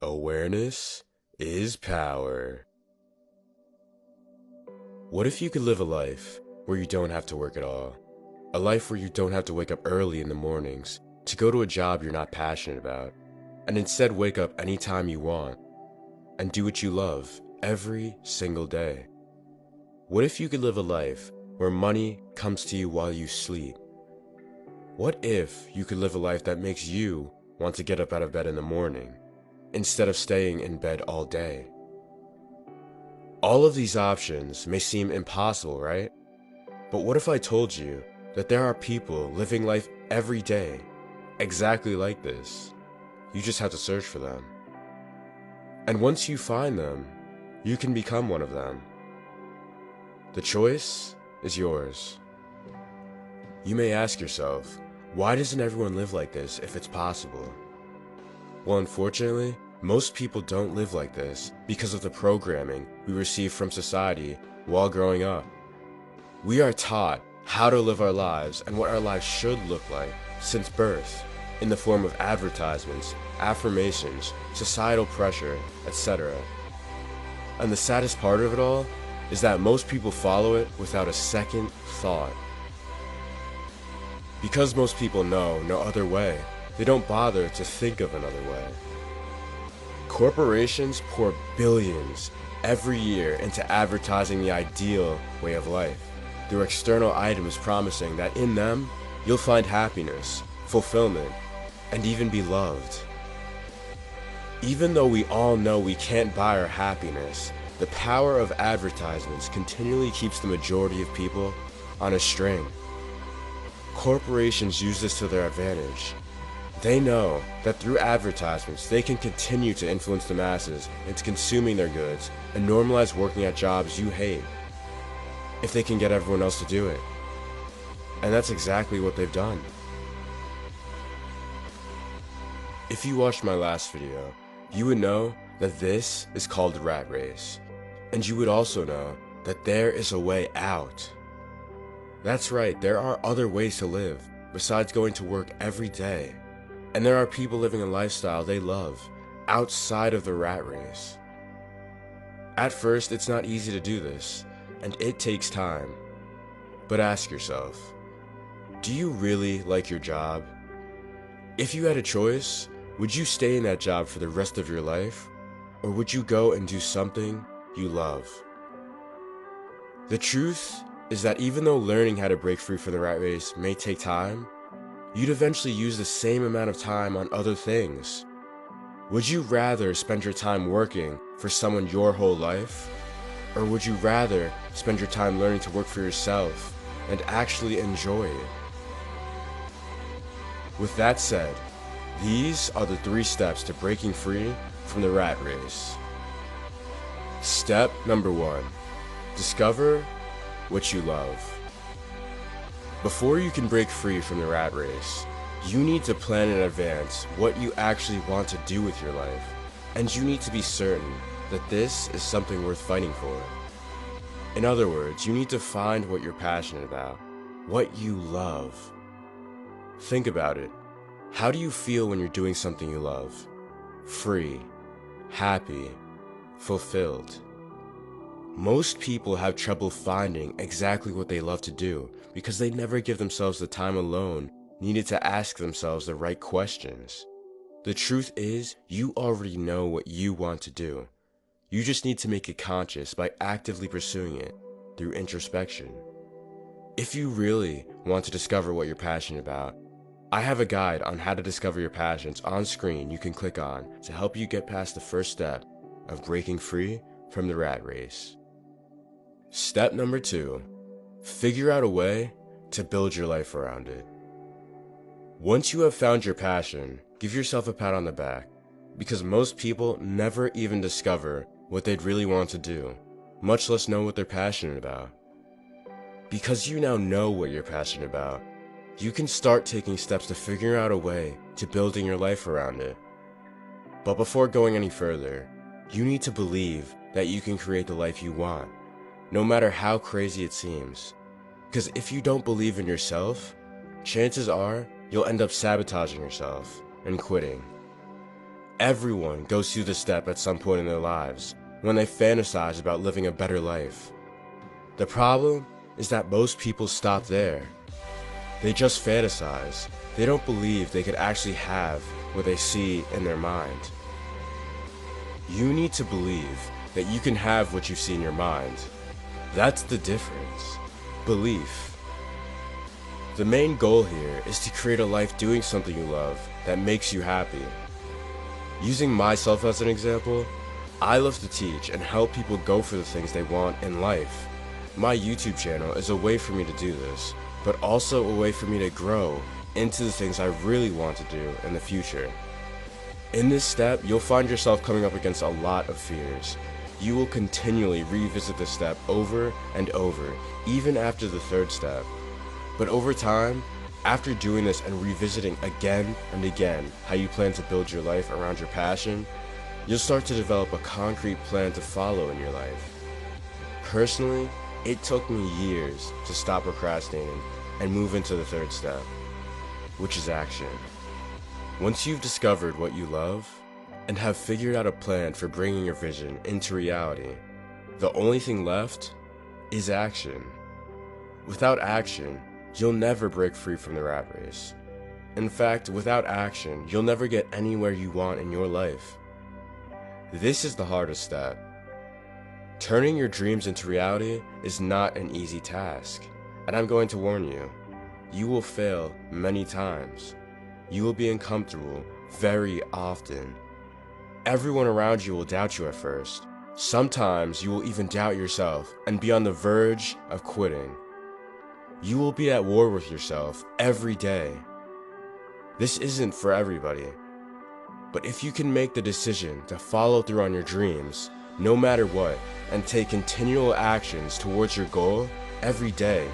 Awareness is power. What if you could live a life where you don't have to work at all? A life where you don't have to wake up early in the mornings to go to a job you're not passionate about, and instead wake up anytime you want and do what you love every single day? What if you could live a life where money comes to you while you sleep? What if you could live a life that makes you want to get up out of bed in the morning instead of staying in bed all day? All of these options may seem impossible, right? But what if I told you that there are people living life every day exactly like this? You just have to search for them. And once you find them, you can become one of them. The choice is yours. You may ask yourself, why doesn't everyone live like this if it's possible? Well, unfortunately, most people don't live like this because of the programming we receive from society while growing up. We are taught how to live our lives and what our lives should look like since birth, in the form of advertisements, affirmations, societal pressure, etc. And the saddest part of it all is that most people follow it without a second thought. Because most people know no other way, they don't bother to think of another way. Corporations pour billions every year into advertising the ideal way of life through external items promising that in them, you'll find happiness, fulfillment, and even be loved. Even though we all know we can't buy our happiness, the power of advertisements continually keeps the majority of people on a string. Corporations use this to their advantage. They know that through advertisements, they can continue to influence the masses into consuming their goods and normalize working at jobs you hate, if they can get everyone else to do it. And that's exactly what they've done. If you watched my last video, you would know that this is called the rat race. And you would also know that there is a way out. That's right, there are other ways to live besides going to work every day. And there are people living a lifestyle they love outside of the rat race. At first, it's not easy to do this, and it takes time. But ask yourself, do you really like your job? If you had a choice, would you stay in that job for the rest of your life? Or would you go and do something you love? The truth is that even though learning how to break free from the rat race may take time, you'd eventually use the same amount of time on other things. Would you rather spend your time working for someone your whole life? Or would you rather spend your time learning to work for yourself and actually enjoy it? With that said, these are the 3 steps to breaking free from the rat race. Step number 1, discover what you love. Before you can break free from the rat race, you need to plan in advance what you actually want to do with your life, and you need to be certain that this is something worth fighting for. In other words, you need to find what you're passionate about, what you love. Think about it. How do you feel when you're doing something you love? Free, happy, fulfilled. Most people have trouble finding exactly what they love to do because they never give themselves the time alone needed to ask themselves the right questions. The truth is, you already know what you want to do. You just need to make it conscious by actively pursuing it through introspection. If you really want to discover what you're passionate about, I have a guide on how to discover your passions on screen you can click on to help you get past the first step of breaking free from the rat race. Step number 2, figure out a way to build your life around it. Once you have found your passion, give yourself a pat on the back, because most people never even discover what they'd really want to do, much less know what they're passionate about. Because you now know what you're passionate about, you can start taking steps to figuring out a way to building your life around it. But before going any further, you need to believe that you can create the life you want, no matter how crazy it seems. Because if you don't believe in yourself, chances are you'll end up sabotaging yourself and quitting. Everyone goes through this step at some point in their lives when they fantasize about living a better life. The problem is that most people stop there. They just fantasize. They don't believe they could actually have what they see in their mind. You need to believe that you can have what you see in your mind. That's the difference. Belief. The main goal here is to create a life doing something you love that makes you happy. Using myself as an example, I love to teach and help people go for the things they want in life. My YouTube channel is a way for me to do this, but also a way for me to grow into the things I really want to do in the future. In this step, you'll find yourself coming up against a lot of fears. You will continually revisit this step over and over, even after the third step. But over time, after doing this and revisiting again and again how you plan to build your life around your passion, you'll start to develop a concrete plan to follow in your life. Personally, it took me years to stop procrastinating and move into the third step, which is action. Once you've discovered what you love and have figured out a plan for bringing your vision into reality, the only thing left is action. Without action, you'll never break free from the rat race. In fact, without action, you'll never get anywhere you want in your life. This is the hardest step. Turning your dreams into reality is not an easy task, and I'm going to warn you, you will fail many times. You will be uncomfortable very often. Everyone around you will doubt you at first. Sometimes you will even doubt yourself and be on the verge of quitting. You will be at war with yourself every day. This isn't for everybody. But if you can make the decision to follow through on your dreams, no matter what, and take continual actions towards your goal every day,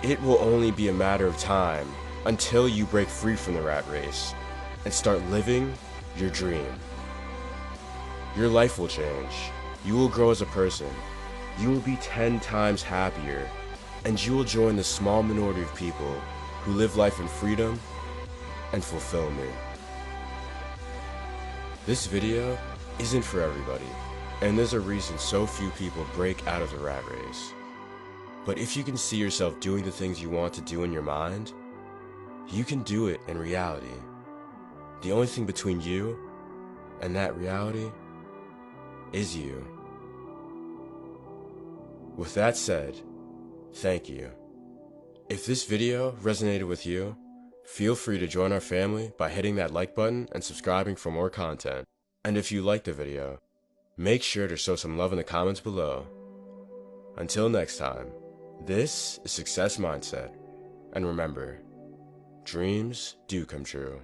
it will only be a matter of time until you break free from the rat race and start living your dream. Your life will change. You will grow as a person. You will be 10 times happier, and you will join the small minority of people who live life in freedom and fulfillment. This video isn't for everybody, and there's a reason so few people break out of the rat race. But if you can see yourself doing the things you want to do in your mind, you can do it in reality. The only thing between you and that reality is you. With that said, thank you. If this video resonated with you, feel free to join our family by hitting that like button and subscribing for more content. And if you liked the video, make sure to show some love in the comments below. Until next time, this is Success Mindset. And remember, dreams do come true.